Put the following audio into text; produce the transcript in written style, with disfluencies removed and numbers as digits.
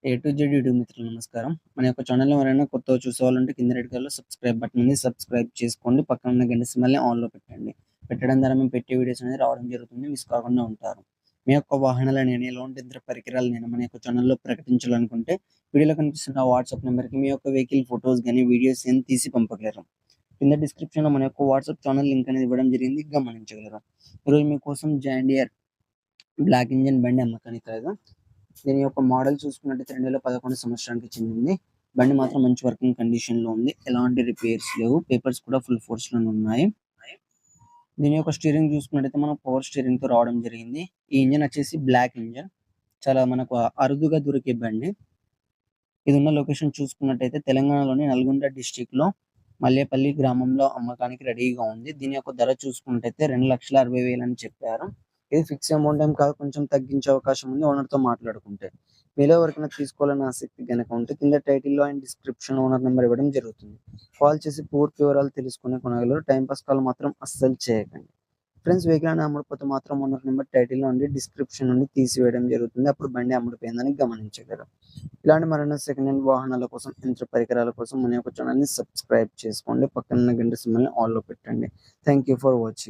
A to Z YouTube మిత్రులు నమస్కారం. మన యొక్క ఛానల్‌ని ఎవరైనా కొత్తగా చూసేవాళ్ళుంటే కింద రెడ్ కలర్‌లో సబ్స్క్రైబ్ బటన్ ఉంది. సబ్స్క్రైబ్ చేసుకోండి. పక్కన ఉన్న గంట సింబల్‌ని ఆన్‌లో పెట్టండి. పెట్టడం ద్వారా మేము పెట్టే వీడియోస్ అనేది రావడం జరుగుతుంది. మిస్ కాకుండా ఉంటారు. మీ యొక్క వాహనాలను ఎలాంటి ఇతర పరికరాలనైనా మన యొక్క ఛానల్‌లో ప్రకటించాలనుకుంటే వీడియోలో కనిపిస్తున్న వాట్సాప్ నంబర్‌కి మీ యొక్క వెహికల్ ఫోటోస్ గాని, వీడియోస్ గాని తీసి పంపగలరు. కింద డిస్క్రిప్షన్‌లో మన యొక్క వాట్సాప్ ఛానల్ లింక్ అనేది ఇవ్వడం జరిగింది. గమనించగలరు. ఈరోజు మీకోసం జాండియర్ బ్లాక్ ఇంజిన్ బండి అమ్మకానికి రాగా దీని యొక్క మోడల్ చూసుకున్నట్టయితే 2011 సంవత్సరానికి చెందింది. బండి మాత్రం మంచి వర్కింగ్ కండిషన్‌లో ఉంది. ఎలాంటి రిపేర్స్ లేవు. పేపర్స్ కూడా ఫుల్ ఫోర్స్‌లోనే ఉన్నాయి. దీని యొక్క స్టీరింగ్ చూసుకున్నట్టయితే మనం పవర్ స్టీరింగ్‌తో రావడం జరిగింది. ఈ ఇంజిన్ వచ్చేసి బ్లాక్ ఇంజిన్. చాలా మనకు అరుదుగా దొరికే బండి. ఇదున్న లొకేషన్ చూసుకున్నట్టయితే తెలంగాణలోని నల్గొండ డిస్ట్రిక్ట్‌లో మల్లేపల్లి గ్రామంలో అమ్మకానికి రెడీగా ఉంది. దీని యొక్క ధర చూసుకున్నట్టయితే 2,60,000 అని చెప్పారు. ఇది ఫిక్స్ అమౌంట్ ఏం కాదు. కొంచెం తగ్గించే అవకాశం ఉంది ఓనర్‌తో మాట్లాడుకుంటే. మీలో ఎవరికైనా తీసుకోవాలని ఆసక్తి గనక ఉంటే కింద టైటిల్‌లో అండ్ డిస్క్రిప్షన్‌లో ఓనర్ నంబర్ ఇవ్వడం జరుగుతుంది. కాల్ చేసి పూర్తి వివరాలు తెలుసుకొని కొనగలరు. టైమ్ పాస్ కాల్ మాత్రం అస్సలు చేయకండి. ఫ్రెండ్స్ వెహికల్ అనేది అమ్ముడుపోతే మాత్రం ఓనర్ నంబర్ టైటిల్‌లో నుండి డిస్క్రిప్షన్ నుండి తీసివేయడం జరుగుతుంది. అప్పుడు బండి అమ్ముడుపోయిందని గమనించగలరు. ఇలాంటి మరెన్నో సెకండ్ హ్యాండ్ వాహనాల కోసం, యంత్ర పరికరాల కోసం మన యొక్క ఛానెల్‌ని సబ్స్క్రైబ్ చేసుకోండి. పక్కనున్న గంట సింబల్‌ని ఆల్‌లో పెట్టండి. Thank you for watching.